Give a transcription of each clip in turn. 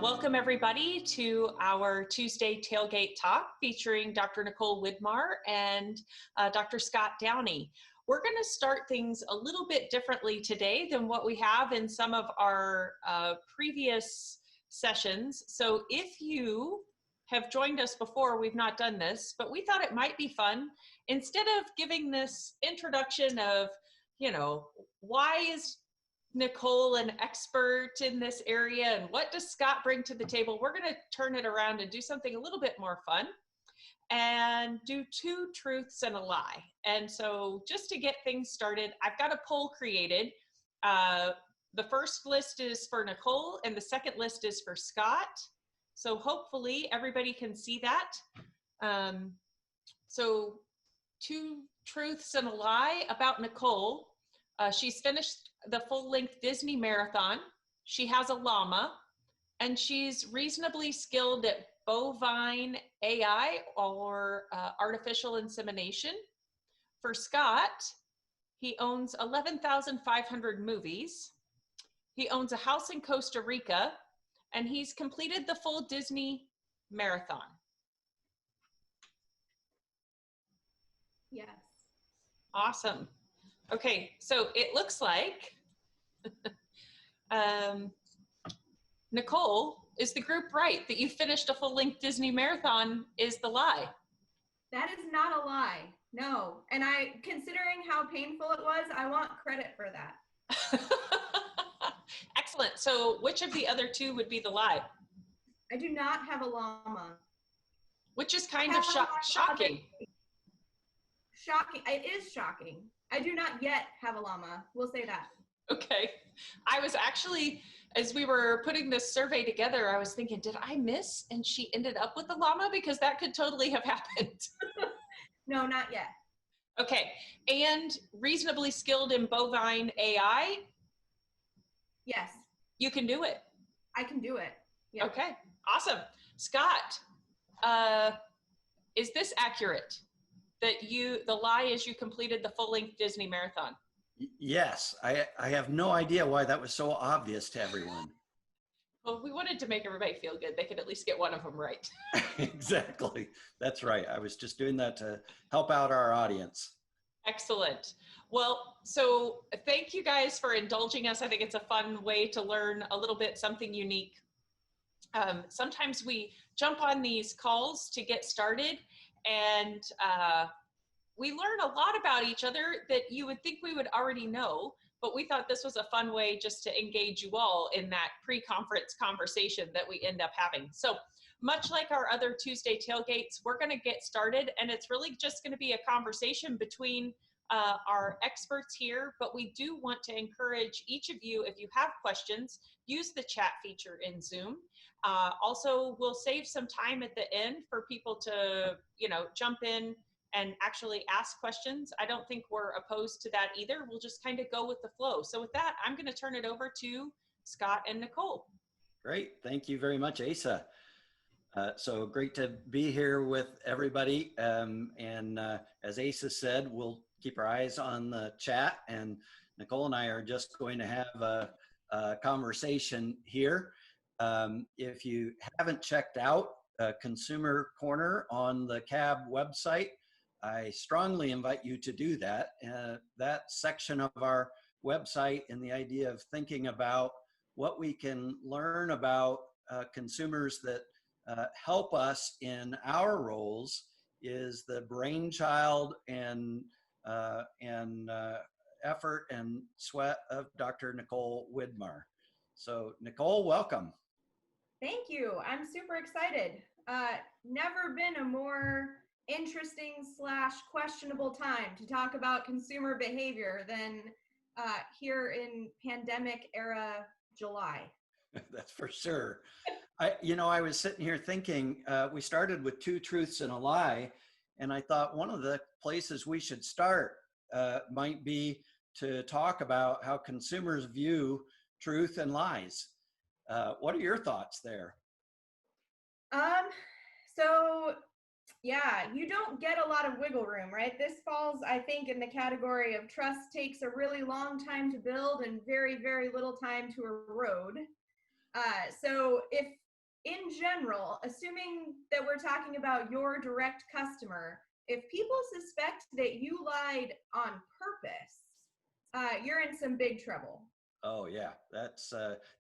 Welcome everybody to our Tuesday Tailgate Talk featuring Dr. Nicole Widmar and Dr. Scott Downey. We're going to start things a little bit differently today than what we have in some of our previous sessions. So if you have joined us before, we've not done this, but we thought it might be fun. Instead of giving this introduction of, why is Nicole an expert in this area and what does Scott bring to the table, we're going to turn it around and do something a little bit more fun and do two truths and a lie. And so just to get things started, I've got a poll created. The first list is for Nicole and the second list is for Scott. So hopefully everybody can see that. So two truths and a lie about Nicole. She's finished the full-length Disney marathon. She has a llama, and she's reasonably skilled at bovine AI or artificial insemination. For Scott, he owns 11,500 movies. He owns a house in Costa Rica, and he's completed the full Disney marathon. Yes. Awesome. Okay, so it looks like Nicole, is the group right that you finished a full-length Disney marathon is the lie? That is not a lie, no. And considering how painful it was, I want credit for that. Excellent. So which of the other two would be the lie? I do not have a llama. Which is kind of shocking. Shocking. It is shocking. I do not yet have a llama. We'll say that. Okay. I was actually, as we were putting this survey together, I was thinking, did I miss and she ended up with a llama? Because that could totally have happened. No, not yet. Okay. And reasonably skilled in bovine AI? Yes. You can do it. I can do it. Yeah. Okay. Awesome. Scott, is this accurate? That the lie is you completed the full-length Disney marathon? Yes, I have no idea why that was so obvious to everyone. Well, we wanted to make everybody feel good. They could at least get one of them right. Exactly. That's right. I was just doing that to help out our audience. Excellent. Well, so thank you guys for indulging us. I think it's a fun way to learn a little bit something unique. Sometimes we jump on these calls to get started and we learn a lot about each other that you would think we would already know, but we thought this was a fun way just to engage you all in that pre-conference conversation that we end up having. So much like our other Tuesday tailgates, we're going to get started, and it's really just going to be a conversation between our experts here, but we do want to encourage each of you, if you have questions, use the chat feature in Zoom. Also, we'll save some time at the end for people to, jump in and actually ask questions. I don't think we're opposed to that either. We'll just kind of go with the flow. So with that, I'm going to turn it over to Scott and Nicole. Great. Thank you very much, Asa. So great to be here with everybody. As Asa said, we'll keep our eyes on the chat, and Nicole and I are just going to have a conversation here. If you haven't checked out Consumer Corner on the CAB website, I strongly invite you to do that. That section of our website and the idea of thinking about what we can learn about consumers that help us in our roles is the brainchild and effort and sweat of Dr. Nicole Widmar. So Nicole, welcome. Thank you. I'm super excited. Never been a more interesting / questionable time to talk about consumer behavior than here in pandemic era July. That's for sure. I was sitting here thinking, we started with two truths and a lie, and I thought one of the places we should start might be to talk about how consumers view truth and lies. What are your thoughts there? So yeah, you don't get a lot of wiggle room, right? This falls, I think, in the category of trust takes a really long time to build and very, very little time to erode. So if in general, assuming that we're talking about your direct customer, if people suspect that you lied on purpose, you're in some big trouble. Oh yeah, that's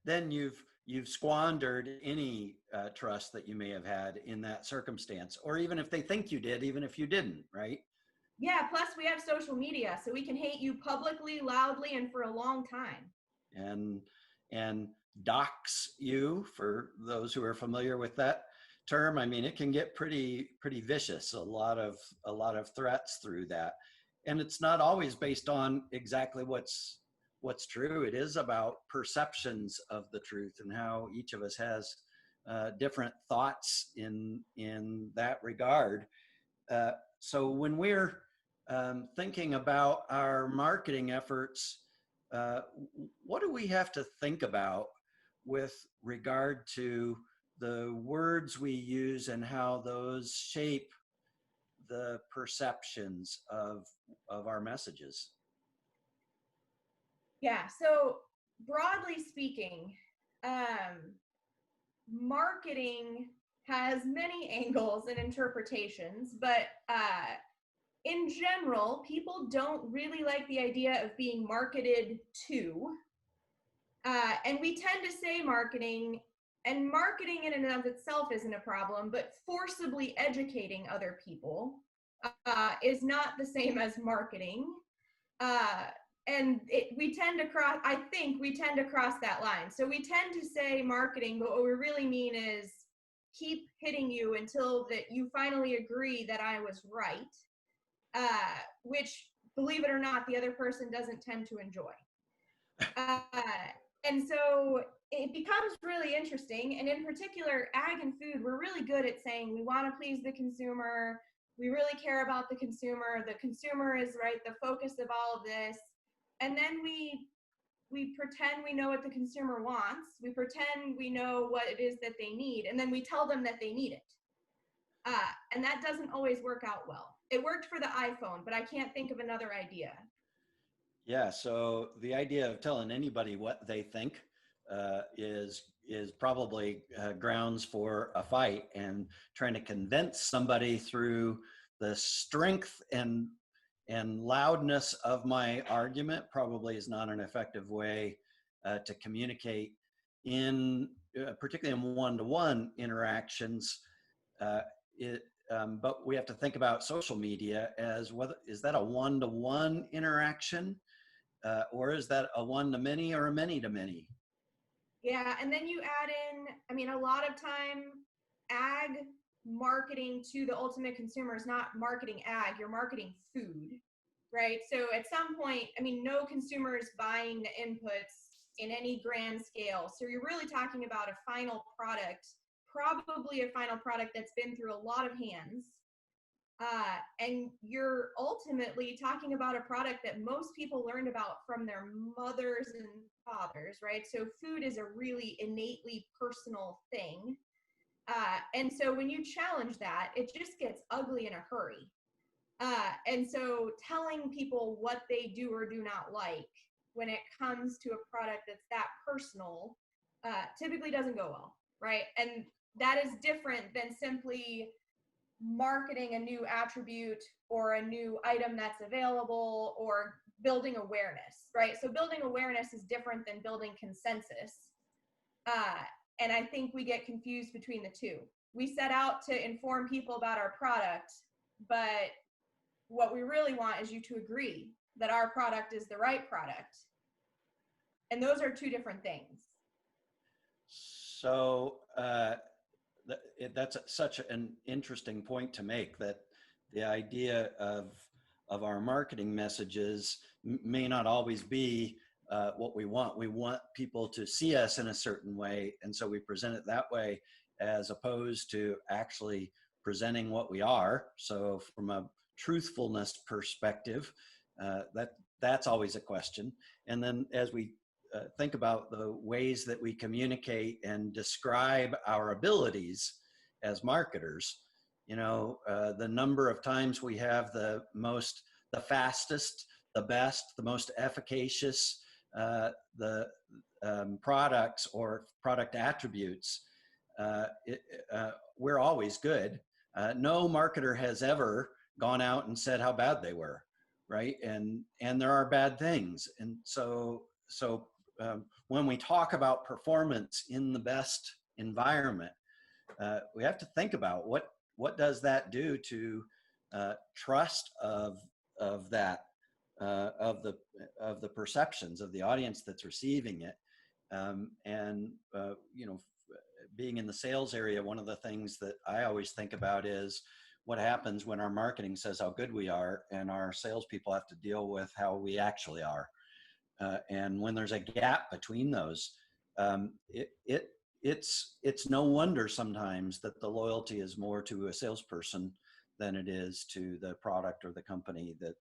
then you've squandered any trust that you may have had in that circumstance, or even if they think you did, even if you didn't, right? Yeah, plus we have social media, so we can hate you publicly, loudly, and for a long time. And dox you, for those who are familiar with that term. I mean, it can get pretty vicious. A lot of threats through that, and it's not always based on exactly what's true. It is about perceptions of the truth and how each of us has different thoughts in that regard. So when we're thinking about our marketing efforts, what do we have to think about with regard to the words we use and how those shape the perceptions of our messages? Yeah, so broadly speaking, marketing has many angles and interpretations, but in general, people don't really like the idea of being marketed to. And we tend to say marketing, and marketing in and of itself isn't a problem, but forcibly educating other people is not the same as marketing. And we tend to cross, I think we tend to cross that line. So we tend to say marketing, but what we really mean is keep hitting you until that you finally agree that I was right, which, believe it or not, the other person doesn't tend to enjoy. And so it becomes really interesting. And in particular, ag and food, we're really good at saying we want to please the consumer. We really care about the consumer. The consumer is right, the focus of all of this. And then we pretend we know what the consumer wants. We pretend we know what it is that they need. And then we tell them that they need it. And that doesn't always work out well. It worked for the iPhone, but I can't think of another idea. Yeah, so the idea of telling anybody what they think is probably grounds for a fight, and trying to convince somebody through the strength and loudness of my argument probably is not an effective way to communicate in particularly in one-to-one interactions. But we have to think about social media as whether is that a one-to-one interaction or is that a one-to-many or a many-to-many? Yeah, and then you add in, I mean, a lot of time ag marketing to the ultimate consumer is not marketing ag, you're marketing food, right? So at some point, I mean, no consumer is buying the inputs in any grand scale. So you're really talking about a final product, probably a final product that's been through a lot of hands. And you're ultimately talking about a product that most people learned about from their mothers and fathers, right? So food is a really innately personal thing. And so when you challenge that, it just gets ugly in a hurry. And so telling people what they do or do not like when it comes to a product that's that personal typically doesn't go well, right? And that is different than simply marketing a new attribute or a new item that's available or building awareness, right? So building awareness is different than building consensus. And I think we get confused between the two. We set out to inform people about our product, but what we really want is you to agree that our product is the right product. And those are two different things. So that's such an interesting point to make, that the idea of our marketing messages may not always be what we want. We want people to see us in a certain way, and so we present it that way, as opposed to actually presenting what we are. So from a truthfulness perspective, that's always a question. And then as we think about the ways that we communicate and describe our abilities as marketers, you know, the number of times we have the fastest, the best, the most efficacious, the products or product attributes, we're always good. No marketer has ever gone out and said how bad they were, right? And there are bad things. And so when we talk about performance in the best environment, we have to think about what does that do to trust of that, of the perceptions of the audience that's receiving it. Being in the sales area, one of the things that I always think about is what happens when our marketing says how good we are and our salespeople have to deal with how we actually are. And when there's a gap between those, it's no wonder sometimes that the loyalty is more to a salesperson than it is to the product or the company that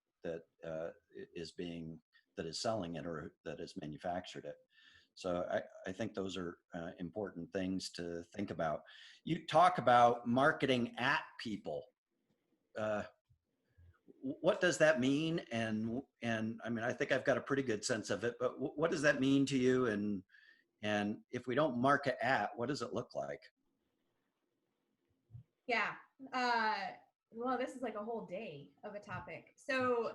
is selling it or that has manufactured it. So I think those are important things to think about. You talk about marketing at people. What does that mean? And I mean, I think I've got a pretty good sense of it, but what does that mean to you? And if we don't market at, what does it look like? Yeah. Well, this is like a whole day of a topic. So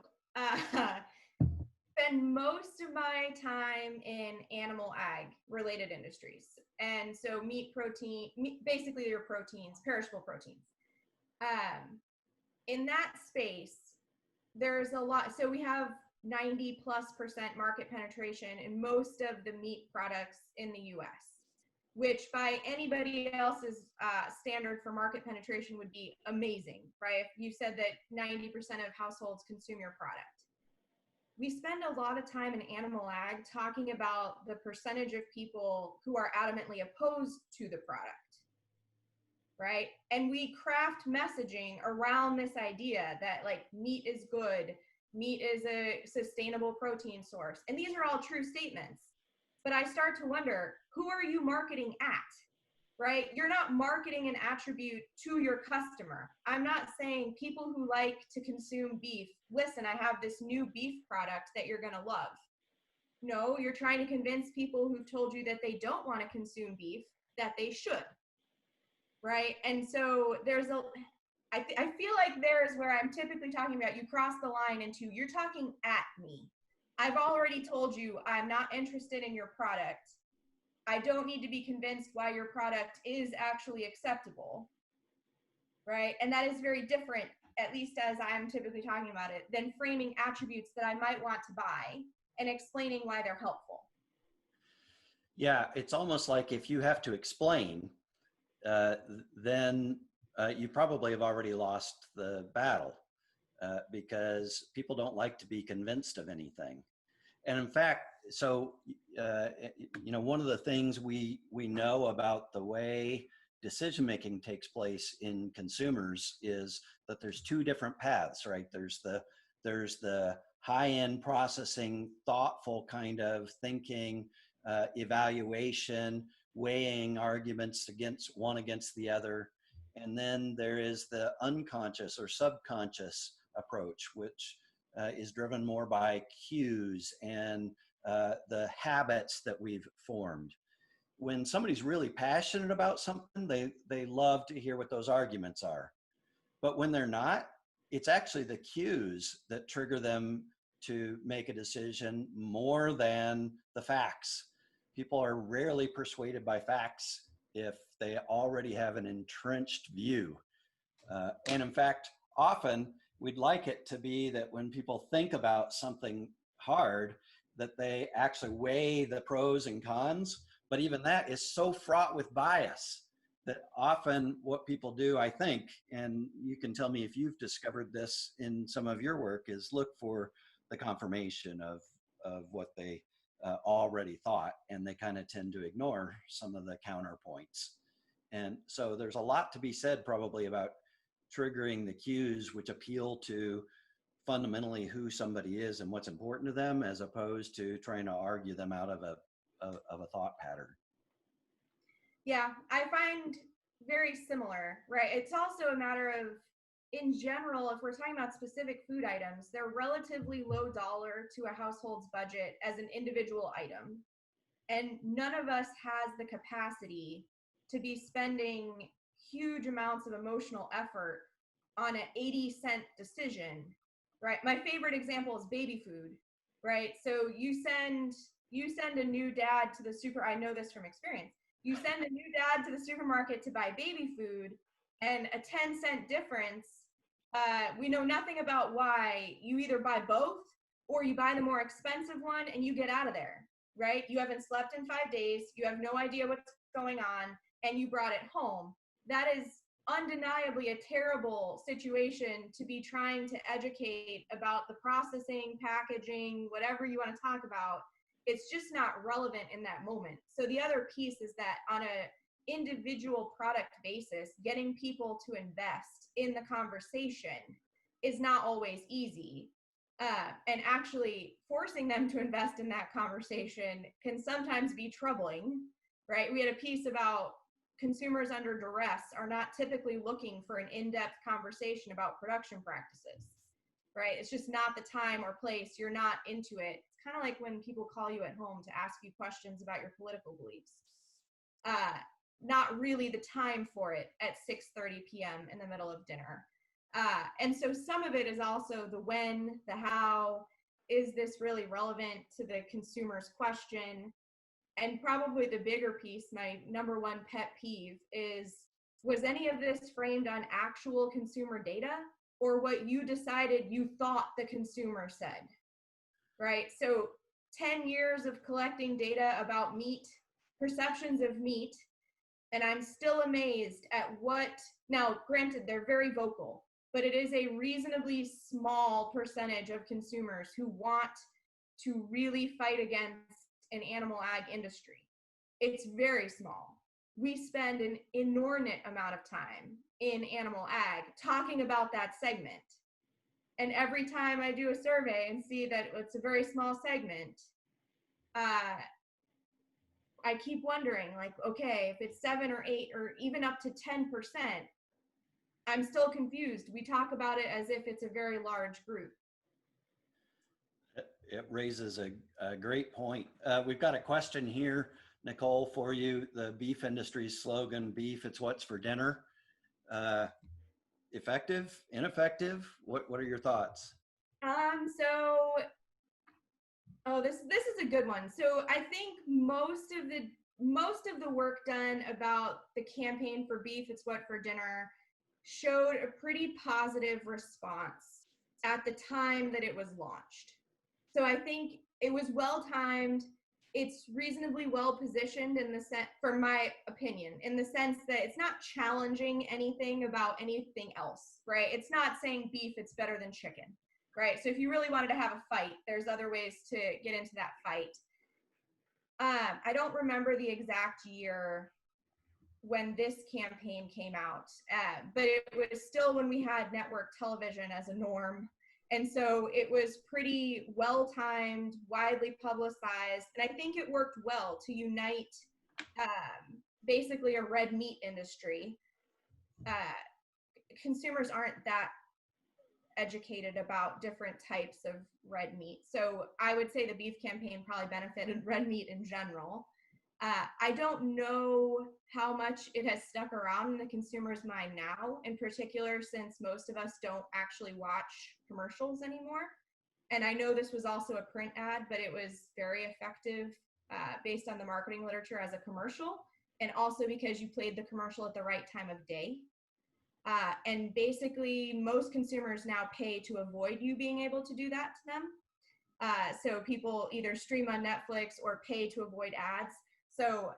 spend most of my time in animal ag related industries. And so meat, protein, basically your proteins, perishable proteins. In that space, there's a lot. So we have 90+% market penetration in most of the meat products in the US, which by anybody else's standard for market penetration would be amazing, right? If you said that 90% of households consume your product. We spend a lot of time in animal ag talking about the percentage of people who are adamantly opposed to the product, right? And we craft messaging around this idea that like meat is good, meat is a sustainable protein source. And these are all true statements. But I start to wonder, who are you marketing at, right? You're not marketing an attribute to your customer. I'm not saying people who like to consume beef, listen, I have this new beef product that you're gonna love. No, you're trying to convince people who've told you that they don't want to consume beef that they should, right? And so I feel like there's where I'm typically talking about you cross the line into you're talking at me. I've already told you I'm not interested in your product. I don't need to be convinced why your product is actually acceptable, right? And that is very different, at least as I'm typically talking about it, than framing attributes that I might want to buy and explaining why they're helpful. Yeah, it's almost like if you have to explain, then you probably have already lost the battle because people don't like to be convinced of anything. And in fact, so, one of the things we know about the way decision-making takes place in consumers is that there's two different paths, right? There's the high-end processing, thoughtful kind of thinking, evaluation, weighing arguments against the other. And then there is the unconscious or subconscious approach, which is driven more by cues and the habits that we've formed. When somebody's really passionate about something, they love to hear what those arguments are. But when they're not, it's actually the cues that trigger them to make a decision more than the facts. People are rarely persuaded by facts if they already have an entrenched view. And in fact, often we'd like it to be that when people think about something hard, that they actually weigh the pros and cons. But even that is so fraught with bias that often what people do, I think, and you can tell me if you've discovered this in some of your work, is look for the confirmation of what they already thought, and they kind of tend to ignore some of the counterpoints. And so there's a lot to be said probably about triggering the cues which appeal to fundamentally who somebody is and what's important to them, as opposed to trying to argue them out of a thought pattern. Yeah, I find very similar, right? It's also a matter of, in general, if we're talking about specific food items, they're relatively low dollar to a household's budget as an individual item. And none of us has the capacity to be spending huge amounts of emotional effort on an 80-cent decision, right? My favorite example is baby food, right? So you send a new dad to the I know this from experience. You send a new dad to the supermarket to buy baby food, and a 10-cent difference, we know nothing about why. You either buy both or you buy the more expensive one and you get out of there, right? You haven't slept in 5 days, you have no idea what's going on, and you brought it home. That is undeniably a terrible situation to be trying to educate about the processing, packaging, whatever you want to talk about. It's just not relevant in that moment. So the other piece is that on a individual product basis, getting people to invest in the conversation is not always easy. And actually forcing them to invest in that conversation can sometimes be troubling, right? We had a piece about consumers under duress are not typically looking for an in-depth conversation about production practices, right? It's just not the time or place. You're not into it. It's kind of like when people call you at home to ask you questions about your political beliefs. Not really the time for it at 6:30 p.m. in the middle of dinner. And so some of it is also the when, the how. Is this really relevant to the consumer's question? And probably the bigger piece, my number one pet peeve is, was any of this framed on actual consumer data or what you decided you thought the consumer said, right? So 10 years of collecting data about meat, perceptions of meat, and I'm still amazed at now granted, they're very vocal, but it is a reasonably small percentage of consumers who want to really fight against an animal ag industry. It's very small. We spend an inordinate amount of time in animal ag talking about that segment. And every time I do a survey and see that it's a very small segment, I keep wondering, like, okay, if it's 7 or 8 or even up to 10%, I'm still confused. We talk about it as if it's a very large group. It raises a great point. We've got a question here, Nicole, for you. The beef industry's slogan, beef, it's what's for dinner. Effective, ineffective? What are your thoughts? This is a good one. So I think most of the work done about the campaign for beef, it's what for dinner, showed a pretty positive response at the time that it was launched. So I think it was well timed. It's reasonably well positioned in the sense, for my opinion, in the sense that it's not challenging anything about anything else, right? It's not saying beef, it's better than chicken, right? So if you really wanted to have a fight, there's other ways to get into that fight. I don't remember the exact year when this campaign came out, but it was still when we had network television as a norm. And so it was pretty well-timed, widely publicized, and I think it worked well to unite basically a red meat industry. Consumers aren't that educated about different types of red meat. So I would say the beef campaign probably benefited red meat in general. I don't know how much it has stuck around in the consumer's mind now, in particular, since most of us don't actually watch commercials anymore. And I know this was also a print ad, but it was very effective based on the marketing literature as a commercial, and also because you played the commercial at the right time of day. And basically, most consumers now pay to avoid you being able to do that to them. So people either stream on Netflix or pay to avoid ads. So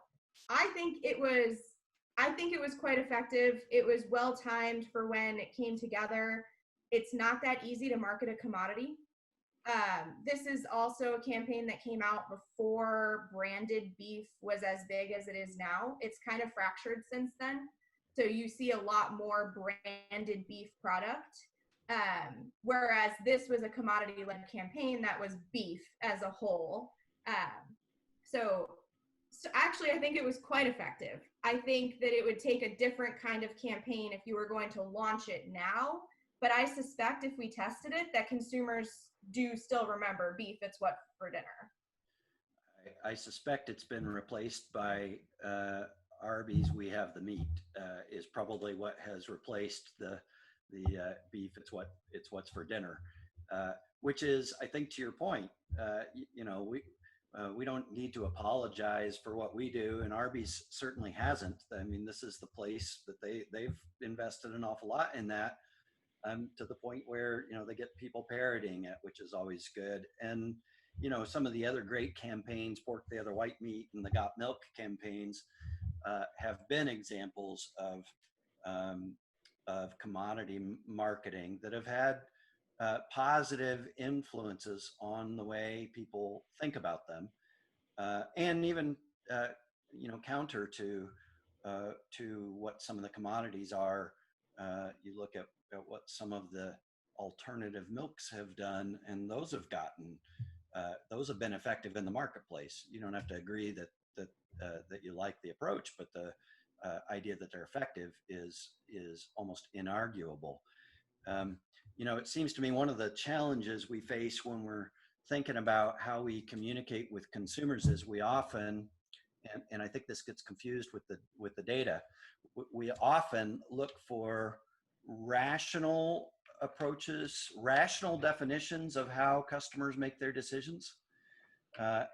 I think it was quite effective. It was well timed for when it came together. It's not that easy to market a commodity. This is also a campaign that came out before branded beef was as big as it is now. It's kind of fractured since then. So you see a lot more branded beef product, whereas this was a commodity-led campaign that was beef as a whole. So actually, I think it was quite effective. I think that it would take a different kind of campaign if you were going to launch it now. But I suspect if we tested it, that consumers do still remember beef, it's what for dinner. I suspect it's been replaced by Arby's, we have the meat is probably what has replaced the beef. It's what's for dinner, which is, I think, to your point. We don't need to apologize for what we do, and Arby's certainly hasn't. I mean, this is the place that they've invested an awful lot in that, to the point where they get people parroting it, which is always good. And some of the other great campaigns, Pork the Other White Meat and the Got Milk campaigns, have been examples of commodity marketing that have had positive influences on the way people think about them, and even counter to what some of the commodities are. You look at what some of the alternative milks have done, and those have been effective in the marketplace. You don't have to agree that you like the approach, but the idea that they're effective is almost inarguable. It seems to me one of the challenges we face when we're thinking about how we communicate with consumers is we often, and I think this gets confused with the data, we often look for rational approaches, rational definitions of how customers make their decisions.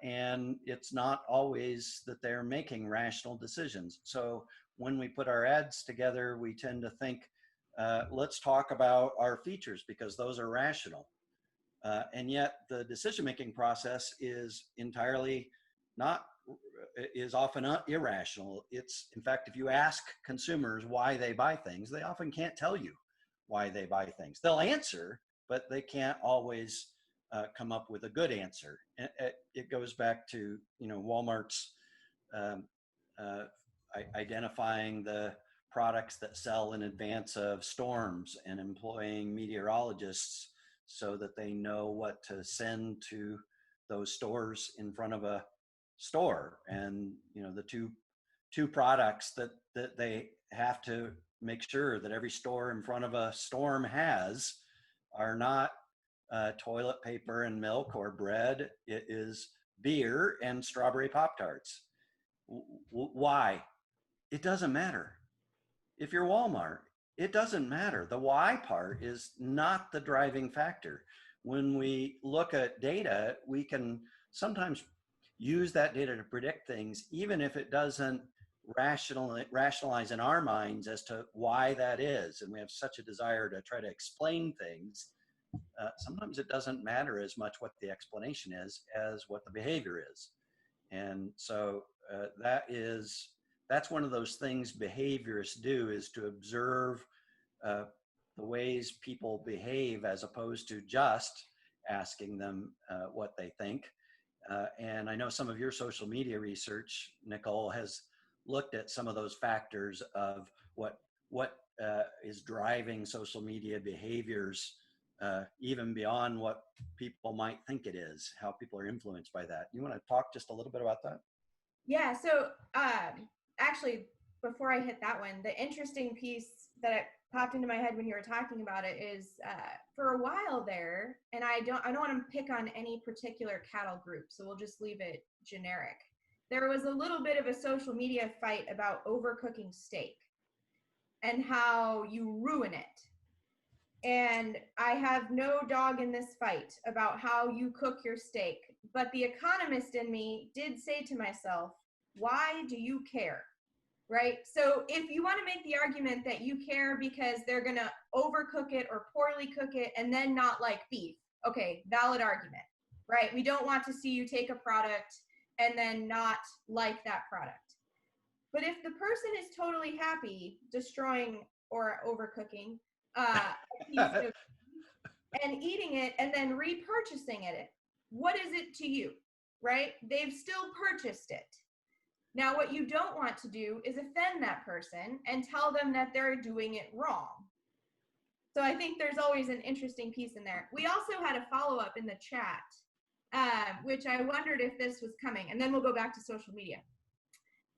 And it's not always that they're making rational decisions. So when we put our ads together, we tend to think, let's talk about our features because those are rational. And yet the decision-making process is often irrational. It's, in fact, if you ask consumers why they buy things, they often can't tell you why they buy things. They'll answer, but they can't always come up with a good answer. And it goes back to Walmart's identifying the products that sell in advance of storms and employing meteorologists so that they know what to send to those stores in front of a store. And the two products that they have to make sure that every store in front of a storm has are not toilet paper and milk or bread. It is beer and strawberry Pop-Tarts. Why? It doesn't matter. If you're Walmart, it doesn't matter. The why part is not the driving factor. When we look at data, we can sometimes use that data to predict things, even if it doesn't rationalize in our minds as to why that is. And we have such a desire to try to explain things. Sometimes it doesn't matter as much what the explanation is as what the behavior is. And so that's one of those things behaviorists do, is to observe the ways people behave as opposed to just asking them what they think. And I know some of your social media research, Nicole, has looked at some of those factors of what is driving social media behaviors, even beyond what people might think it is, how people are influenced by that. You want to talk just a little bit about that? Yeah, so actually, before I hit that one, the interesting piece that popped into my head when you were talking about it is for a while there, and I don't want to pick on any particular cattle group, so we'll just leave it generic. There was a little bit of a social media fight about overcooking steak and how you ruin it. And I have no dog in this fight about how you cook your steak, but the economist in me did say to myself, why do you care? Right? So if you want to make the argument that you care because they're going to overcook it or poorly cook it and then not like beef, okay, valid argument, right? We don't want to see you take a product and then not like that product. But if the person is totally happy destroying or overcooking a piece of and eating it and then repurchasing it, what is it to you, right? They've still purchased it. Now, what you don't want to do is offend that person and tell them that they're doing it wrong. So I think there's always an interesting piece in there. We also had a follow-up in the chat, which I wondered if this was coming, and then we'll go back to social media.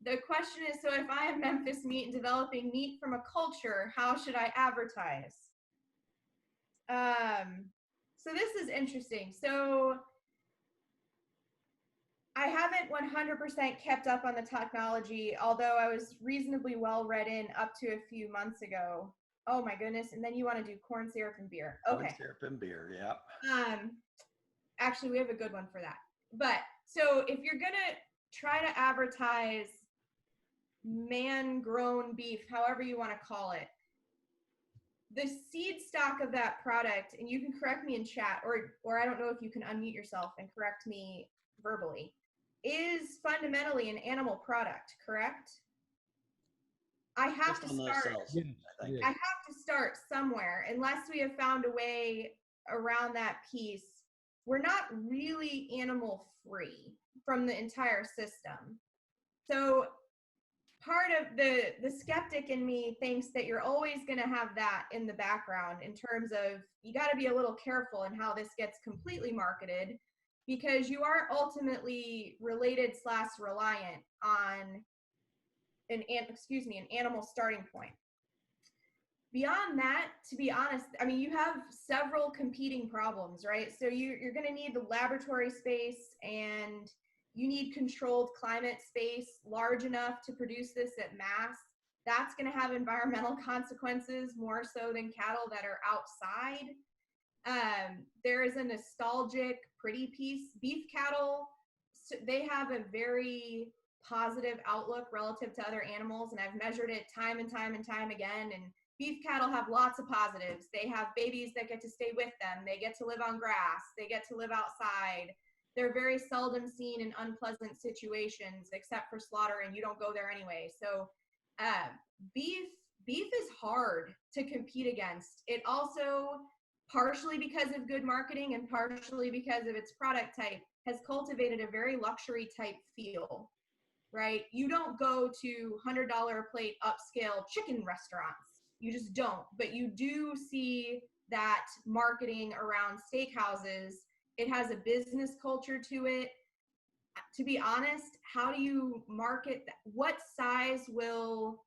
The question is, so if I am Memphis Meat and developing meat from a culture, how should I advertise? So this is interesting. So I haven't 100% kept up on the technology, although I was reasonably well read in up to a few months ago. Oh my goodness. And then you want to do corn syrup and beer. Okay. Corn syrup and beer, yeah. Actually, we have a good one for that. But so if you're going to try to advertise man-grown beef, however you want to call it, the seed stock of that product, and you can correct me in chat, or I don't know if you can unmute yourself and correct me verbally, is fundamentally an animal product, correct? I have to start. Cells, I have to start somewhere. Unless we have found a way around that piece, we're not really animal free from the entire system. So part of the skeptic in me thinks that you're always going to have that in the background in terms of you got to be a little careful in how this gets completely marketed, because you are ultimately related / reliant on an animal starting point. Beyond that, to be honest, I mean, you have several competing problems, right? So you're going to need the laboratory space, and you need controlled climate space large enough to produce this at mass. That's going to have environmental consequences more so than cattle that are outside. There is a nostalgic, pretty piece. Beef cattle, they have a very positive outlook relative to other animals, and I've measured it time and time and time again. And beef cattle have lots of positives. They have babies that get to stay with them. They get to live on grass. They get to live outside. They're very seldom seen in unpleasant situations, except for slaughter, and you don't go there anyway. So beef is hard to compete against. It also, partially because of good marketing and partially because of its product type, has cultivated a very luxury type feel, right? You don't go to $100 a plate upscale chicken restaurants. You just don't. But you do see that marketing around steakhouses. It has a business culture to it. To be honest, how do you market that? What size will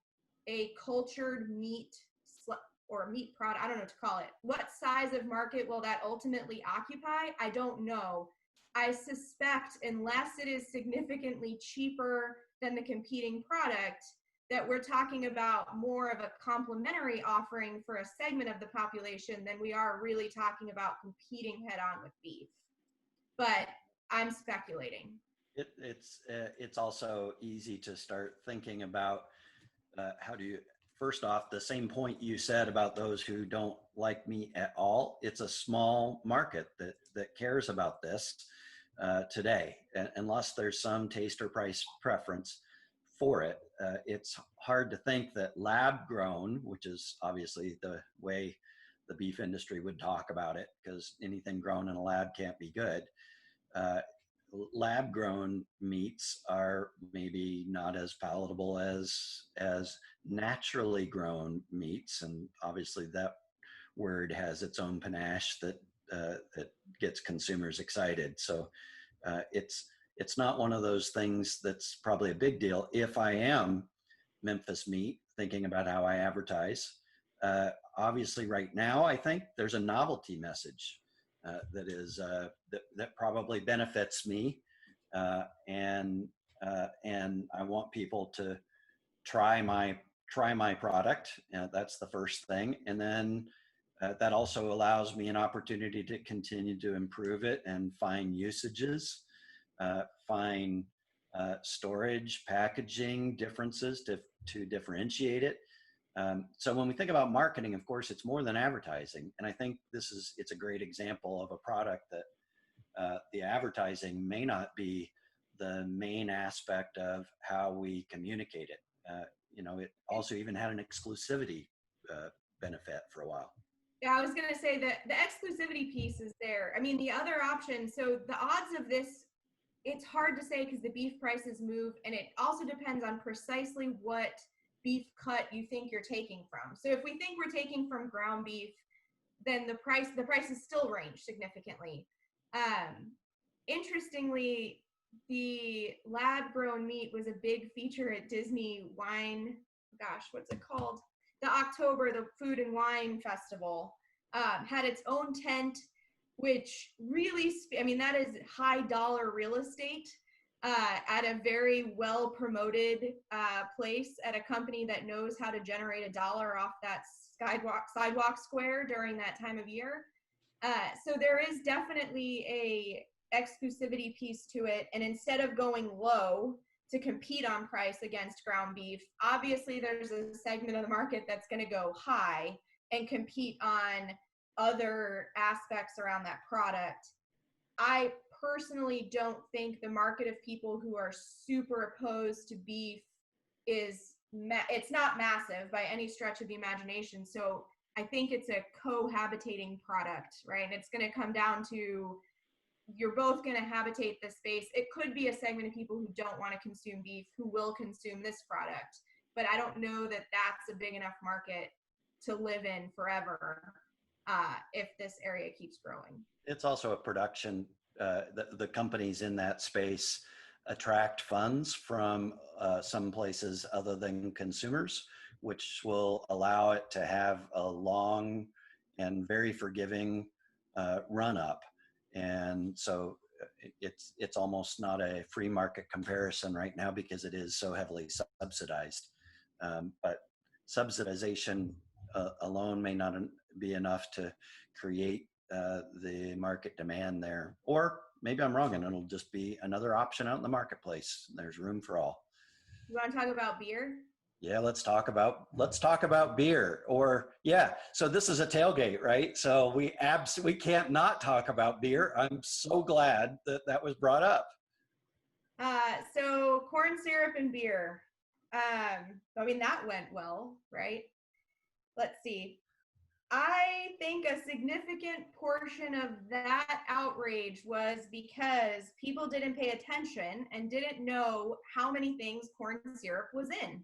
a cultured meat or meat product, I don't know what to call it. What size of market will that ultimately occupy? I don't know. I suspect unless it is significantly cheaper than the competing product, that we're talking about more of a complementary offering for a segment of the population than we are really talking about competing head on with beef. But I'm speculating. It's also easy to start thinking about how do you, first off, the same point you said about those who don't like meat at all. It's a small market that cares about this today, unless there's some taste or price preference for it. It's hard to think that lab grown, which is obviously the way the beef industry would talk about it, because anything grown in a lab can't be good. Lab grown meats are maybe not as palatable as naturally grown meats, and obviously that word has its own panache that gets consumers excited. So it's not one of those things that's probably a big deal. If I am Memphis Meat, thinking about how I advertise, obviously right now I think there's a novelty message that probably benefits me, and I want people to try my product. That's the first thing, and then that also allows me an opportunity to continue to improve it and find usages, find storage, packaging differences to differentiate it. So when we think about marketing, of course, it's more than advertising. And I think it's a great example of a product that the advertising may not be the main aspect of how we communicate it. It also even had an exclusivity benefit for a while. Yeah, I was going to say that the exclusivity piece is there. I mean, the other option, so the odds of this, it's hard to say because the beef prices move, and it also depends on precisely what beef cut you think you're taking from. So if we think we're taking from ground beef, then the prices still range significantly. Interestingly, the lab grown meat was a big feature at Disney Wine, what's it called? The Food and Wine Festival, had its own tent, which really, that is high dollar real estate. at a very well promoted place at a company that knows how to generate $1 off that sidewalk square during that time of year. So there is definitely a exclusivity piece to it. And instead of going low to compete on price against ground beef, obviously there's a segment of the market that's going to go high and compete on other aspects around that product. I personally don't think the market of people who are super opposed to beef it's not massive by any stretch of the imagination. So I think it's a cohabitating product, right? And it's going to come down to, you're both going to habitate the space. It could be a segment of people who don't want to consume beef who will consume this product, but I don't know that that's a big enough market to live in forever if this area keeps growing. It's also a production, the companies in that space attract funds from some places other than consumers, which will allow it to have a long and very forgiving run up. And so it's almost not a free market comparison right now because it is so heavily subsidized. But subsidization alone may not be enough to create the market demand there. Or maybe I'm wrong and it'll just be another option out in the marketplace. There's room for all. You want to talk about beer? Yeah, let's talk about beer. Or yeah, so this is a tailgate, right? So we can't not talk about beer. I'm so glad that that was brought up. So corn syrup and beer. I mean, that went well, right? Let's see. I think a significant portion of that outrage was because people didn't pay attention and didn't know how many things corn syrup was in.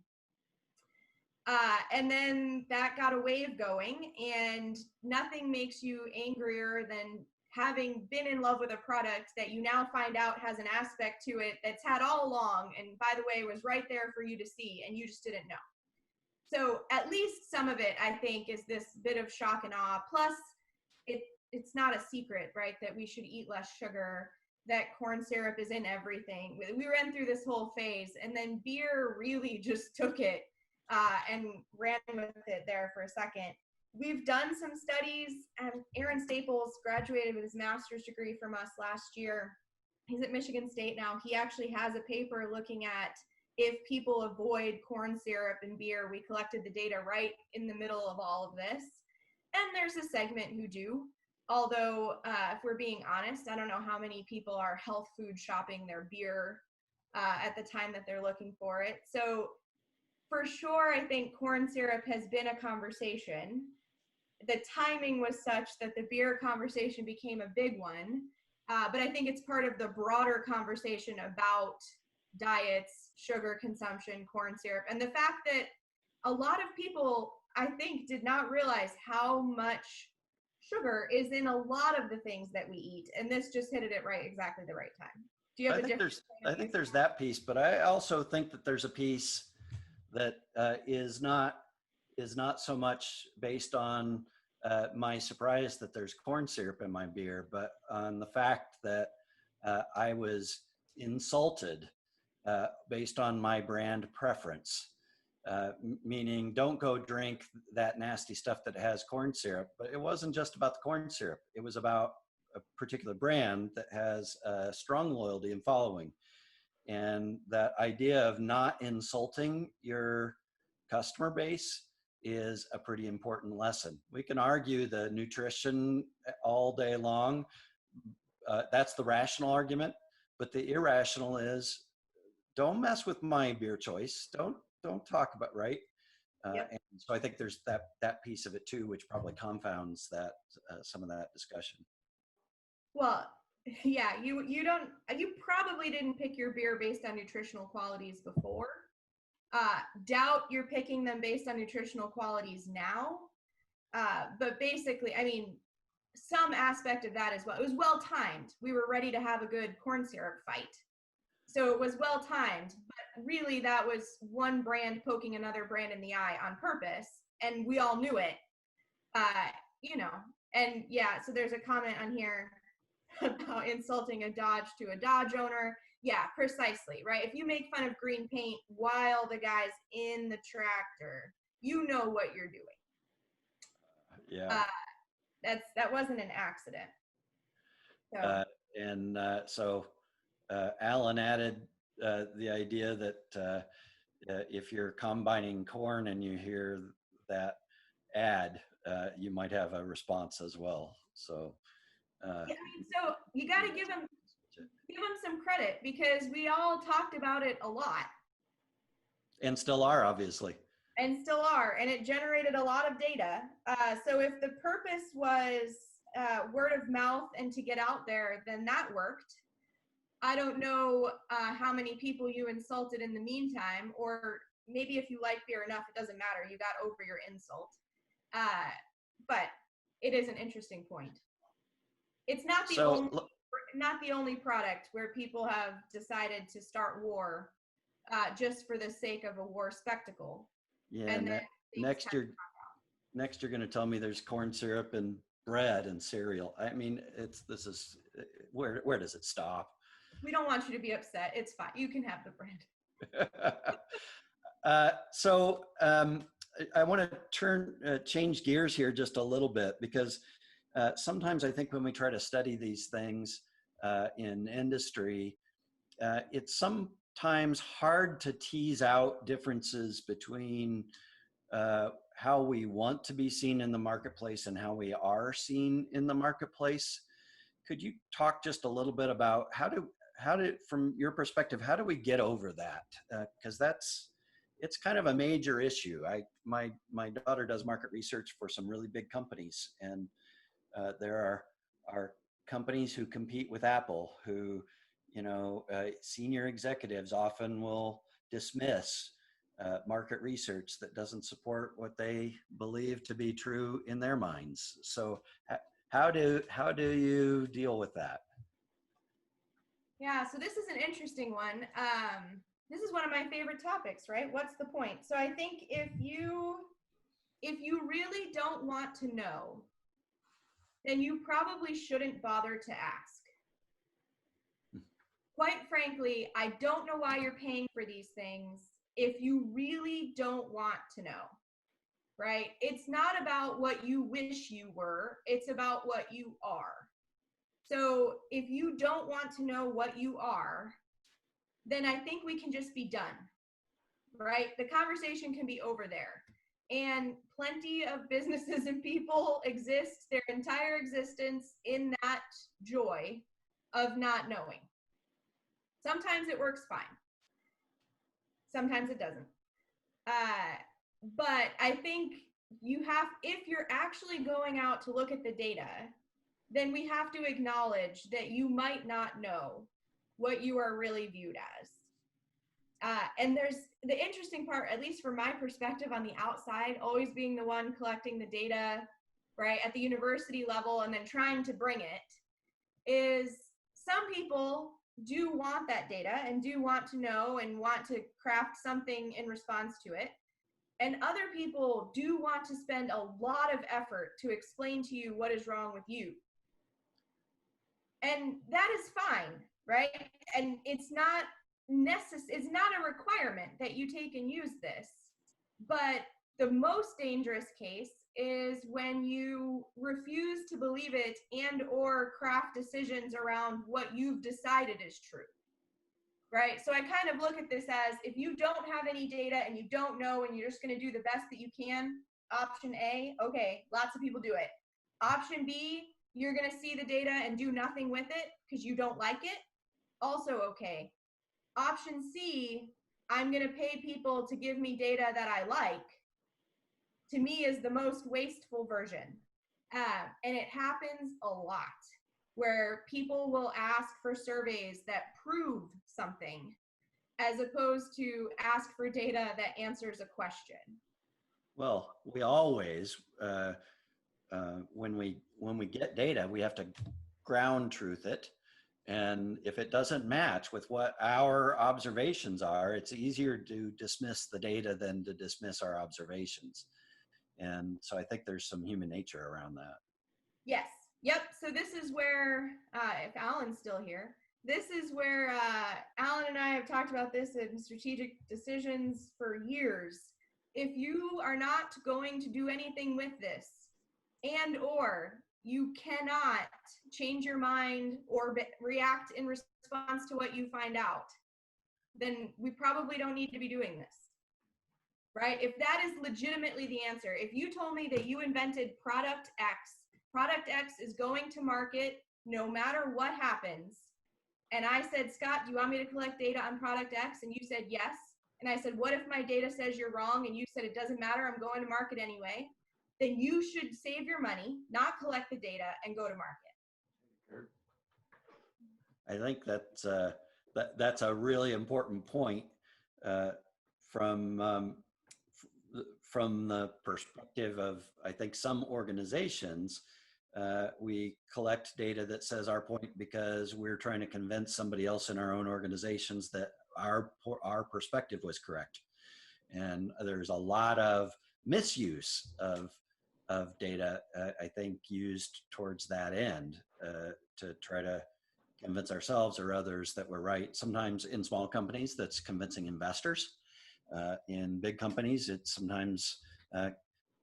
And then that got a wave going, and nothing makes you angrier than having been in love with a product that you now find out has an aspect to it that's had all along, and by the way, was right there for you to see, and you just didn't know. So at least some of it, I think, is this bit of shock and awe. Plus, it's not a secret, right, that we should eat less sugar, that corn syrup is in everything. We ran through this whole phase, and then beer really just took it and ran with it there for a second. We've done some studies, and Aaron Staples graduated with his master's degree from us last year. He's at Michigan State now. He actually has a paper looking at if people avoid corn syrup and beer. We collected the data right in the middle of all of this. And there's a segment who do. Although, if we're being honest, I don't know how many people are health food shopping their beer at the time that they're looking for it. So for sure, I think corn syrup has been a conversation. The timing was such that the beer conversation became a big one. But I think it's part of the broader conversation about diets, sugar consumption, corn syrup, and the fact that a lot of people, I think, did not realize how much sugar is in a lot of the things that we eat. And this just hit it at exactly the right time. Do you have I think there's that piece, but I also think that there's a piece that is not so much based on my surprise that there's corn syrup in my beer, but on the fact that I was insulted based on my brand preference, meaning don't go drink that nasty stuff that has corn syrup. But it wasn't just about the corn syrup. It was about a particular brand that has a strong loyalty and following. And that idea of not insulting your customer base is a pretty important lesson. We can argue the nutrition all day long. That's the rational argument. But the irrational is, don't mess with my beer choice. Don't talk about, right? Yep. And so I think there's that piece of it too, which probably confounds that some of that discussion. Well, yeah, you probably didn't pick your beer based on nutritional qualities before. Doubt you're picking them based on nutritional qualities now. But basically, I mean, some aspect of that as well. It was well timed. We were ready to have a good corn syrup fight. So it was well timed, but really that was one brand poking another brand in the eye on purpose. And we all knew it, and yeah, so there's a comment on here about insulting a Dodge to a Dodge owner. Yeah, precisely, right? If you make fun of green paint while the guy's in the tractor, you know what you're doing. Yeah. That wasn't an accident. So. So Alan added the idea that if you're combining corn and you hear that ad, you might have a response as well. So Yeah, I mean, so you got to give them some credit, because we all talked about it a lot. And still are, obviously. And still are, and it generated a lot of data. So if the purpose was word of mouth and to get out there, then that worked. I don't know how many people you insulted in the meantime, or maybe if you like beer enough, it doesn't matter. You got over your insult. But it is an interesting point. It's not the only product where people have decided to start war just for the sake of a war spectacle. Yeah, and next you're going to tell me there's corn syrup and bread and cereal. I mean, where does it stop? We don't want you to be upset. It's fine. You can have the bread. I want to change gears here just a little bit, because sometimes I think when we try to study these things in industry, it's sometimes hard to tease out differences between how we want to be seen in the marketplace and how we are seen in the marketplace. Could you talk just a little bit about from your perspective, how do we get over that? Because it's kind of a major issue. My daughter does market research for some really big companies, and there are companies who compete with Apple who, senior executives often will dismiss market research that doesn't support what they believe to be true in their minds. So how do you deal with that? Yeah, so this is an interesting one. This is one of my favorite topics, right? What's the point? So I think if you really don't want to know, then you probably shouldn't bother to ask. Quite frankly, I don't know why you're paying for these things if you really don't want to know, right? It's not about what you wish you were, it's about what you are. So if you don't want to know what you are, then I think we can just be done, right? The conversation can be over there. And plenty of businesses and people exist their entire existence in that joy of not knowing. Sometimes it works fine. Sometimes it doesn't. But I think if you're actually going out to look at the data, then we have to acknowledge that you might not know what you are really viewed as. And there's the interesting part, at least from my perspective on the outside, always being the one collecting the data, right, at the university level and then trying to bring it, is some people do want that data and do want to know and want to craft something in response to it. And other people do want to spend a lot of effort to explain to you what is wrong with you. And that is fine, right? And it's not a requirement that you take and use this. But the most dangerous case is when you refuse to believe it and or craft decisions around what you've decided is true, right? So I kind of look at this as, if you don't have any data and you don't know and you're just going to do the best that you can, option A, okay, lots of people do it. Option B, you're going to see the data and do nothing with it because you don't like it, also okay. Option C, I'm going to pay people to give me data that I like, to me is the most wasteful version. And it happens a lot, where people will ask for surveys that prove something as opposed to ask for data that answers a question. Well, we always, when we get data, we have to ground truth it. And if it doesn't match with what our observations are, it's easier to dismiss the data than to dismiss our observations. And so I think there's some human nature around that. Yes. Yep. So this is where, if Alan's still here, this is where Alan and I have talked about this in strategic decisions for years. If you are not going to do anything with this, and or you cannot change your mind or react in response to what you find out, then we probably don't need to be doing this, right? If that is legitimately the answer, if you told me that you invented product X is going to market no matter what happens, and I said, Scott, do you want me to collect data on product X? And you said yes. And I said, what if my data says you're wrong? And you said, it doesn't matter, I'm going to market anyway. Then you should save your money, not collect the data, and go to market. I think that's a really important point from the perspective of, I think, some organizations. We collect data that says our point because we're trying to convince somebody else in our own organizations that our perspective was correct. And there's a lot of misuse of data, I think, used towards that end to try to convince ourselves or others that we're right. Sometimes in small companies, that's convincing investors. In big companies, it's sometimes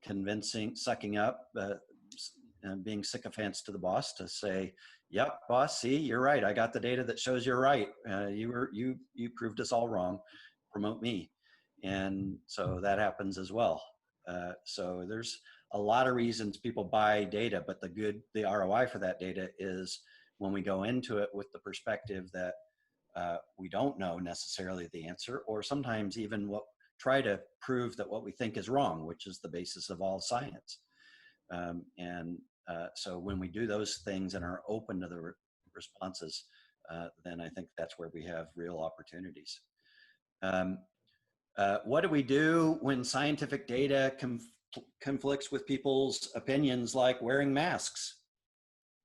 convincing, sucking up, being sycophants to the boss to say, yep, boss, see, you're right. I got the data that shows you're right. You proved us all wrong. Promote me. And so that happens as well. So there's a lot of reasons people buy data, but the ROI for that data is when we go into it with the perspective that we don't know necessarily the answer, or sometimes even try to prove that what we think is wrong, which is the basis of all science. So when we do those things and are open to the responses, then I think that's where we have real opportunities. What do we do when scientific data conflicts with people's opinions, like wearing masks?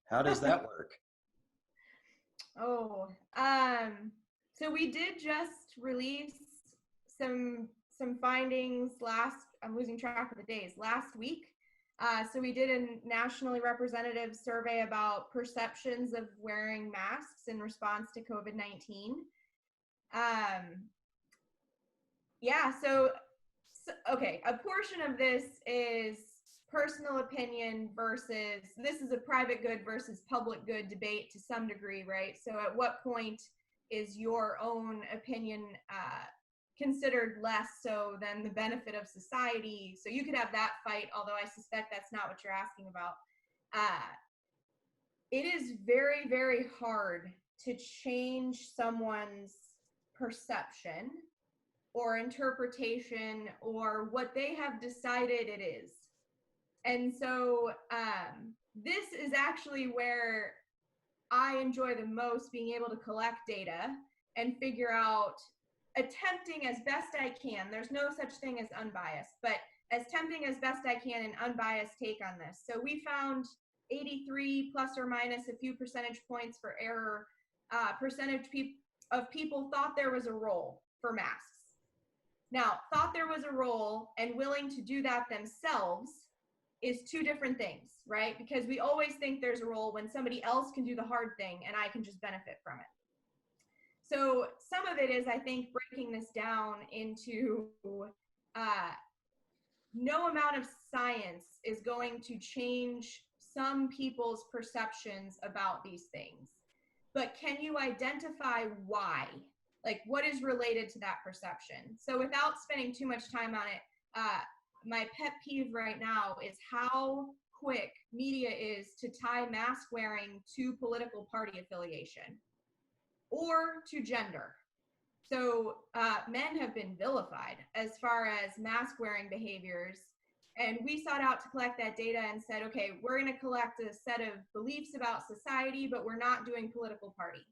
How does that work? So we did just release some findings I'm losing track of the days, last week. So we did a nationally representative survey about perceptions of wearing masks in response to COVID-19. Okay, a portion of this is personal opinion versus, this is a private good versus public good debate to some degree, right? So at what point is your own opinion considered less so than the benefit of society? So you could have that fight, although I suspect that's not what you're asking about. It is very, very hard to change someone's perception or interpretation or what they have decided it is. And so this is actually where I enjoy the most, being able to collect data and figure out, attempting as best I can, there's no such thing as unbiased, but attempting as best I can an unbiased take on this. So we found 83 plus or minus a few percentage points for error, percentage of people thought there was a role for masks. Now, thought there was a role and willing to do that themselves is two different things, right? Because we always think there's a role when somebody else can do the hard thing and I can just benefit from it. So some of it is, I think, breaking this down into no amount of science is going to change some people's perceptions about these things. But can you identify why? Like, what is related to that perception? So without spending too much time on it, my pet peeve right now is how quick media is to tie mask wearing to political party affiliation or to gender. So men have been vilified as far as mask wearing behaviors. And we sought out to collect that data and said, okay, we're going to collect a set of beliefs about society, but we're not doing political party.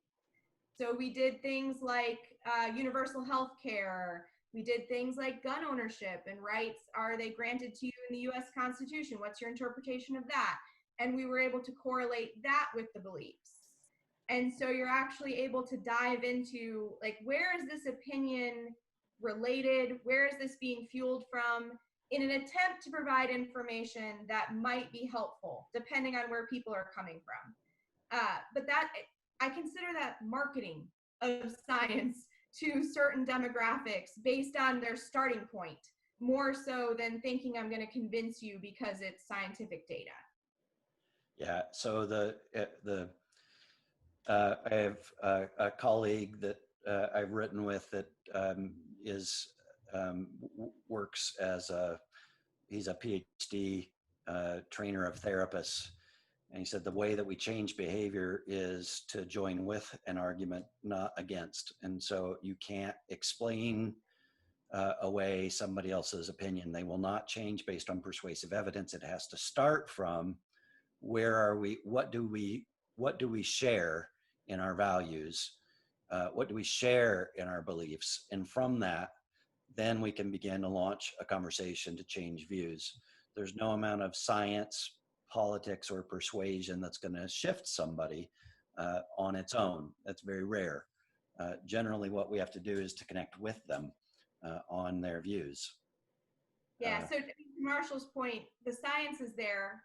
So we did things like universal health care. We did things like gun ownership and rights. Are they granted to you in the US Constitution? What's your interpretation of that? And we were able to correlate that with the beliefs. And so you're actually able to dive into, like, where is this opinion related? Where is this being fueled from, in an attempt to provide information that might be helpful, depending on where people are coming from. But that, I consider that marketing of science to certain demographics based on their starting point, more so than thinking I'm going to convince you because it's scientific data. Yeah. So I have a colleague that I've written with that works as he's a PhD trainer of therapists. And he said the way that we change behavior is to join with an argument, not against. And so you can't explain away somebody else's opinion. They will not change based on persuasive evidence. It has to start from where are we, what do we share in our values? What do we share in our beliefs? And from that, then we can begin to launch a conversation to change views. There's no amount of science, politics, or persuasion that's going to shift somebody on its own. That's very rare. Generally, what we have to do is to connect with them on their views. Yeah, so to Marshall's point, the science is there,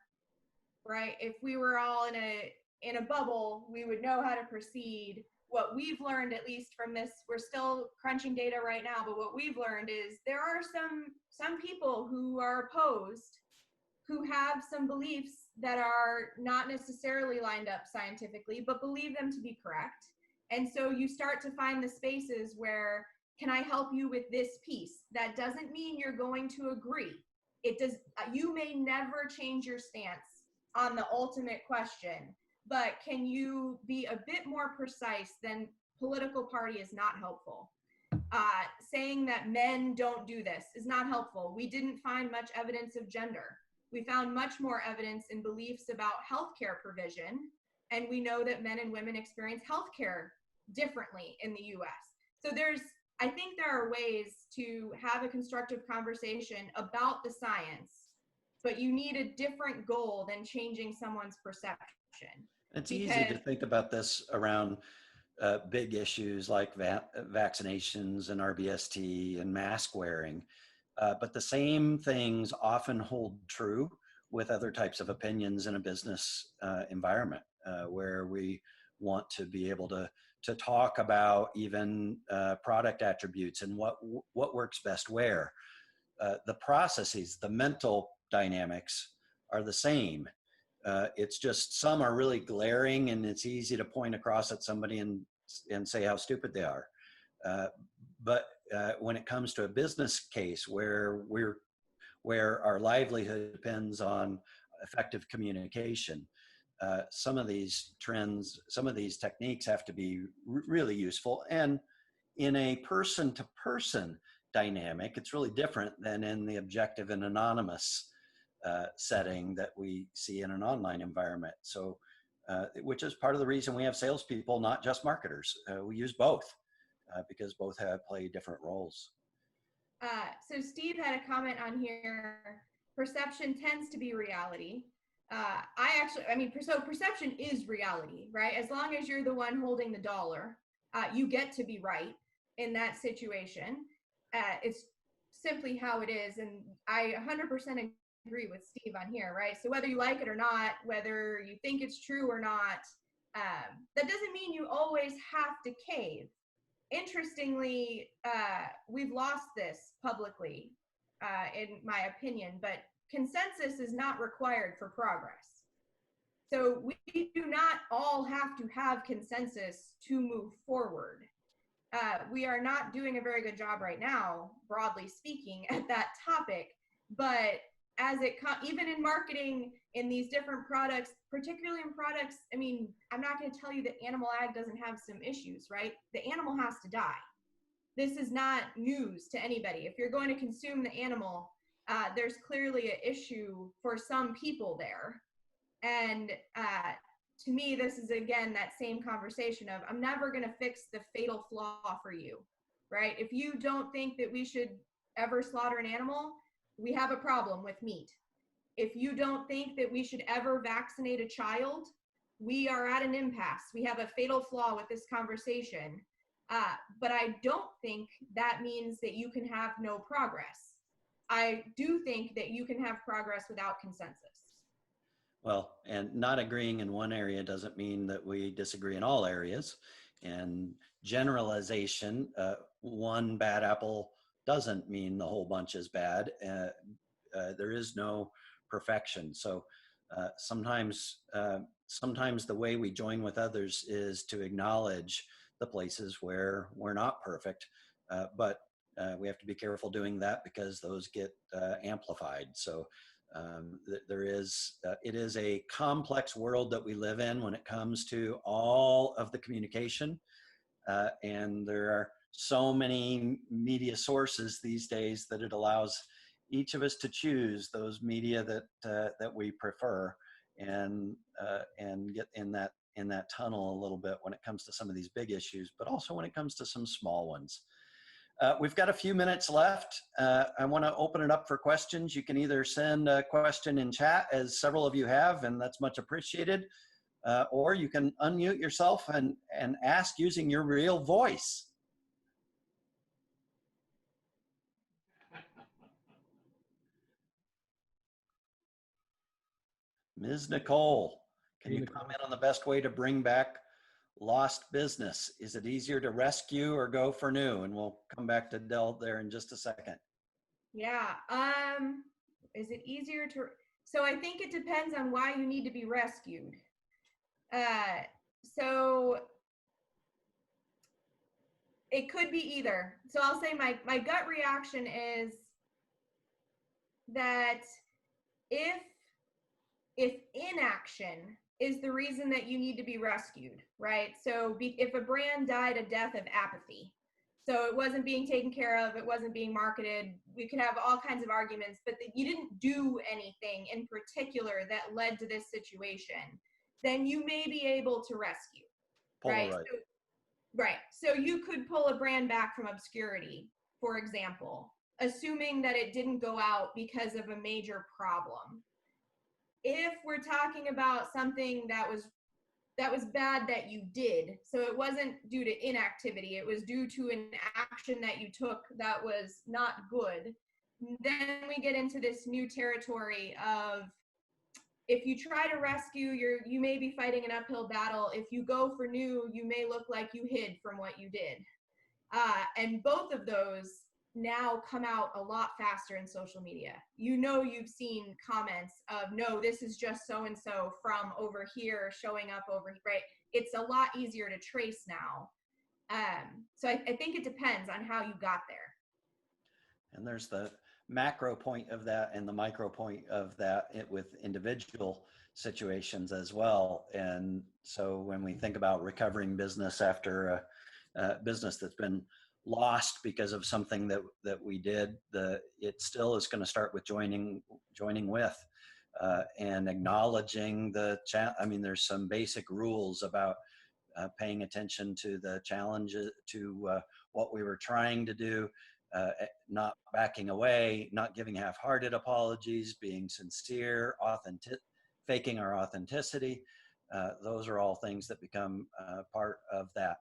right? If we were all in a bubble, we would know how to proceed. What we've learned, at least from this, we're still crunching data right now, but what we've learned is there are some people who are opposed, who have some beliefs that are not necessarily lined up scientifically, but believe them to be correct. And so you start to find the spaces where, can I help you with this piece? That doesn't mean you're going to agree. It does. You may never change your stance on the ultimate question, but can you be a bit more precise than political party is not helpful? Saying that men don't do this is not helpful. We didn't find much evidence of gender. We found much more evidence in beliefs about healthcare provision, and we know that men and women experience healthcare differently in the US. So I think there are ways to have a constructive conversation about the science, but you need a different goal than changing someone's perception. It's easy to think about this around big issues like vaccinations and RBST and mask wearing. But the same things often hold true with other types of opinions in a business environment where we want to be able to talk about even product attributes and what works best where. The processes, the mental dynamics are the same. It's just some are really glaring and it's easy to point across at somebody and say how stupid they are. But when it comes to a business case where our livelihood depends on effective communication, some of these trends, some of these techniques have to be really useful. And in a person-to-person dynamic, it's really different than in the objective and anonymous setting that we see in an online environment. So, which is part of the reason we have salespeople, not just marketers. We use both because both play different roles. So Steve had a comment on here, perception tends to be reality. So perception is reality, right? As long as you're the one holding the dollar, you get to be right in that situation. It's simply how it is. And I 100% agree with Steve on here, right? So whether you like it or not, whether you think it's true or not, that doesn't mean you always have to cave. Interestingly, we've lost this publicly, in my opinion, but consensus is not required for progress. So we do not all have to have consensus to move forward. We are not doing a very good job right now, broadly speaking, at that topic, but even in marketing, in these different products, particularly in products, I mean, I'm not going to tell you that animal ag doesn't have some issues, right? The animal has to die. This is not news to anybody. If you're going to consume the animal, there's clearly an issue for some people there. And to me, this is, again, that same conversation of, I'm never going to fix the fatal flaw for you, right? If you don't think that we should ever slaughter an animal, we have a problem with meat. If you don't think that we should ever vaccinate a child, we are at an impasse. We have a fatal flaw with this conversation. But I don't think that means that you can have no progress. I do think that you can have progress without consensus. Well, and not agreeing in one area doesn't mean that we disagree in all areas. And generalization, one bad apple doesn't mean the whole bunch is bad. There is no perfection. So sometimes the way we join with others is to acknowledge the places where we're not perfect, but we have to be careful doing that because those get amplified. So it is a complex world that we live in when it comes to all of the communication, and there are so many media sources these days that it allows each of us to choose those media that we prefer, and get in that tunnel a little bit when it comes to some of these big issues, but also when it comes to some small ones. We've got a few minutes left. I want to open it up for questions. You can either send a question in chat, as several of you have, and that's much appreciated, or you can unmute yourself and ask using your real voice. Ms. Nicole, can you comment on the best way to bring back lost business? Is it easier to rescue or go for new? And we'll come back to Del there in just a second. Yeah. Is it easier to? So I think it depends on why you need to be rescued. So it could be either. So I'll say my gut reaction is that if inaction is the reason that you need to be rescued, right? So if a brand died a death of apathy, so it wasn't being taken care of, it wasn't being marketed, we could have all kinds of arguments, but that you didn't do anything in particular that led to this situation, then you may be able to rescue, right? So you could pull a brand back from obscurity, for example, assuming that it didn't go out because of a major problem. If we're talking about something that was bad that you did, so it wasn't due to inactivity, it was due to an action that you took that was not good, then we get into this new territory of, if you try to rescue, you may be fighting an uphill battle. If you go for new, you may look like you hid from what you did. And both of those now come out a lot faster in social media. You've seen comments of, no, this is just so-and-so from over here showing up over here, right? It's a lot easier to trace now. So I think it depends on how you got there. And there's the macro point of that and the micro point of that with individual situations as well. And so when we think about recovering business after a business that's been lost because of something that we did, it still is going to start with joining with and acknowledging there's some basic rules about paying attention to the challenges, to what we were trying to do, not backing away, not giving half-hearted apologies, being sincere, faking our authenticity. Those are all things that become part of that.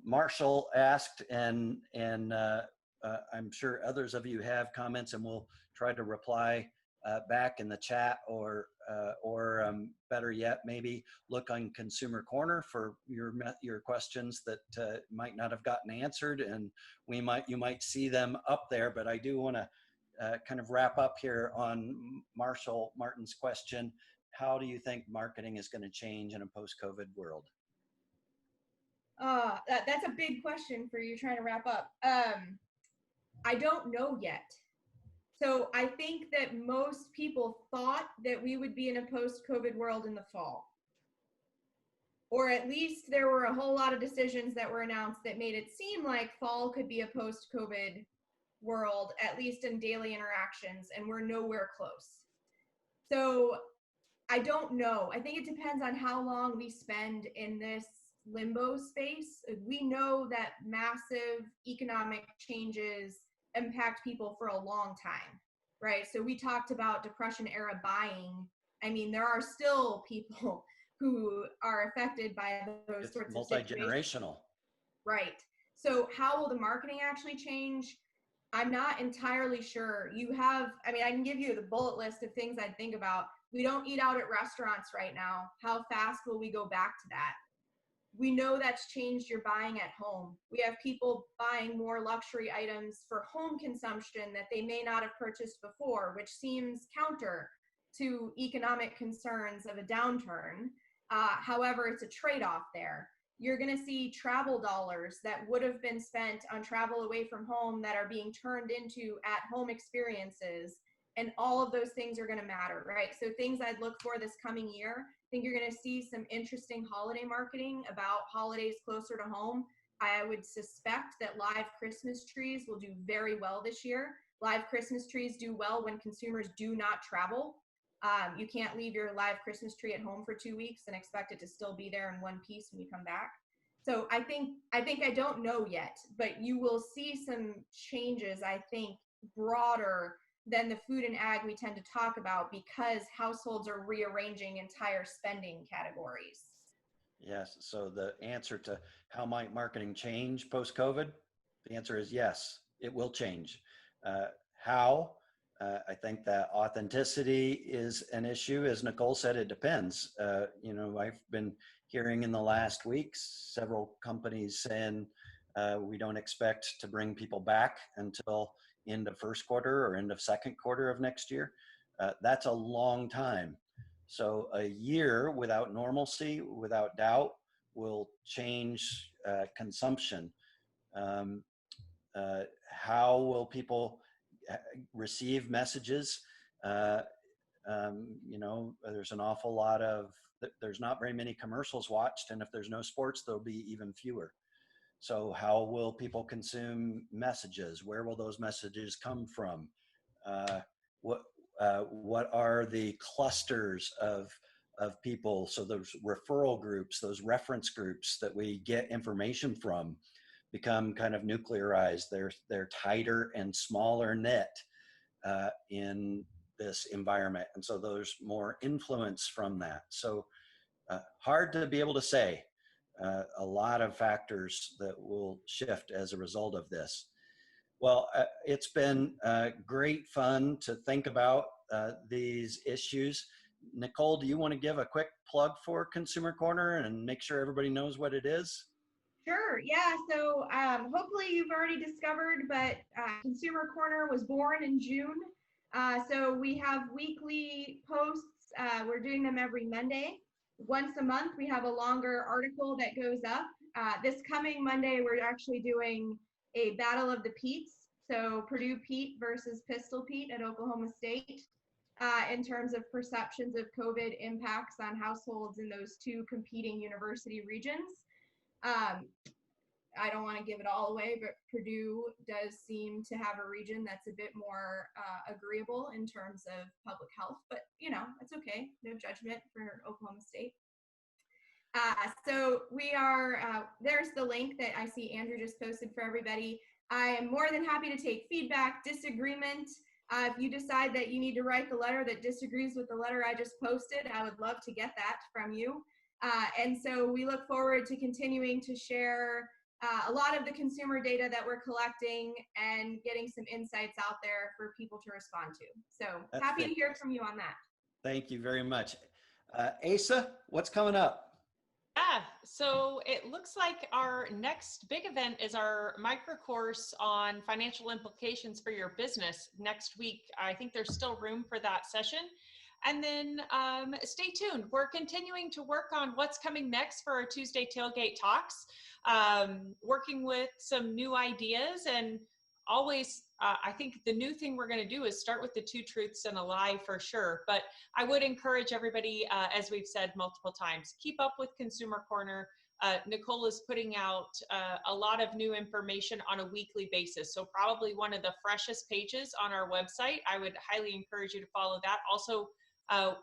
Marshall asked, and I'm sure others of you have comments, and we'll try to reply back in the chat, or better yet, maybe look on Consumer Corner for your questions that might not have gotten answered, and you might see them up there. But I do want to kind of wrap up here on Marshall Martin's question: how do you think marketing is going to change in a post-COVID world? That's a big question for you trying to wrap up. I don't know yet. So I think that most people thought that we would be in a post-COVID world in the fall. Or at least there were a whole lot of decisions that were announced that made it seem like fall could be a post-COVID world, at least in daily interactions, and we're nowhere close. So I don't know. I think it depends on how long we spend in this limbo space. We know that massive economic changes impact people for a long time, right? So we talked about Depression era buying. I mean, there are still people who are affected by those sorts of situations. Multi-generational. Right. So how will the marketing actually change? I'm not entirely sure. I can give you the bullet list of things I'd think about. We don't eat out at restaurants right now. How fast will we go back to that? We know that's changed your buying at home. We have people buying more luxury items for home consumption that they may not have purchased before, which seems counter to economic concerns of a downturn. However, it's a trade-off there. You're going to see travel dollars that would have been spent on travel away from home that are being turned into at-home experiences. And all of those things are going to matter, right? So things I'd look for this coming year, I think you're going to see some interesting holiday marketing about holidays closer to home. I would suspect that live Christmas trees will do very well this year. Live Christmas trees do well when consumers do not travel. You can't leave your live Christmas tree at home for 2 weeks and expect it to still be there in one piece when you come back. So I think I don't know yet, but you will see some changes, I think, broader than the food and ag we tend to talk about, because households are rearranging entire spending categories. Yes. So the answer to how might marketing change post-COVID, the answer is yes, it will change. How? I think that authenticity is an issue. As Nicole said, it depends. I've been hearing in the last weeks several companies saying we don't expect to bring people back until end of first quarter or end of second quarter of next year. That's a long time. So a year without normalcy, without doubt, will change consumption. How will people receive messages? There's an awful lot of, there's not very many commercials watched, and if there's no sports, there'll be even fewer. So how will people consume messages? Where will those messages come from? What are the clusters of people? So those referral groups, those reference groups that we get information from become kind of nuclearized. They're tighter and smaller knit in this environment. And so there's more influence from that. So hard to be able to say. A lot of factors that will shift as a result of this. Well, it's been great fun to think about these issues. Nicole, do you want to give a quick plug for Consumer Corner and make sure everybody knows what it is? Sure. Yeah. So hopefully you've already discovered, but Consumer Corner was born in June. So we have weekly posts. We're doing them every Monday. Once a month, we have a longer article that goes up. This coming Monday, we're actually doing a Battle of the Petes. So Purdue Pete versus Pistol Pete at Oklahoma State in terms of perceptions of COVID impacts on households in those two competing university regions. I don't want to give it all away, but Purdue does seem to have a region that's a bit more agreeable in terms of public health, but it's okay. No judgment for Oklahoma State. So we are, there's the link that I see Andrew just posted for everybody. I am more than happy to take feedback, disagreement. If you decide that you need to write the letter that disagrees with the letter I just posted, I would love to get that from you. And so we look forward to continuing to share a lot of the consumer data that we're collecting and getting some insights out there for people to respond to. So That's happy fantastic. to hear from you on that. Thank you very much. Asa, what's coming up? Yeah, so it looks like our next big event is our micro course on financial implications for your business next week. I think there's still room for that session. And then stay tuned. We're continuing to work on what's coming next for our Tuesday Tailgate Talks, working with some new ideas, and always, I think the new thing we're going to do is start with the 2 truths and a lie for sure. But I would encourage everybody, as we've said multiple times, keep up with Consumer Corner. Nicole is putting out a lot of new information on a weekly basis. So probably one of the freshest pages on our website. I would highly encourage you to follow that. Also,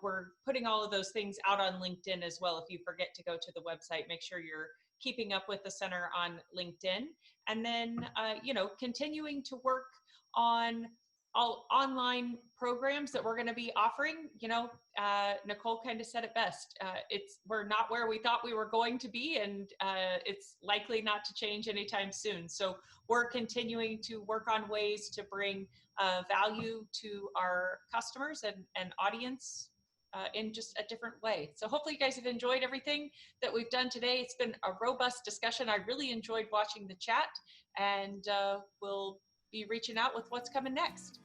we're putting all of those things out on LinkedIn as well. If you forget to go to the website, make sure you're keeping up with the center on LinkedIn. And then, continuing to work on all online programs that we're going to be offering. Nicole kind of said it best. We're not where we thought we were going to be, and it's likely not to change anytime soon. So we're continuing to work on ways to bring value to our customers and audience in just a different way. So hopefully you guys have enjoyed everything that we've done today. It's been a robust discussion. I really enjoyed watching the chat, and we'll be reaching out with what's coming next.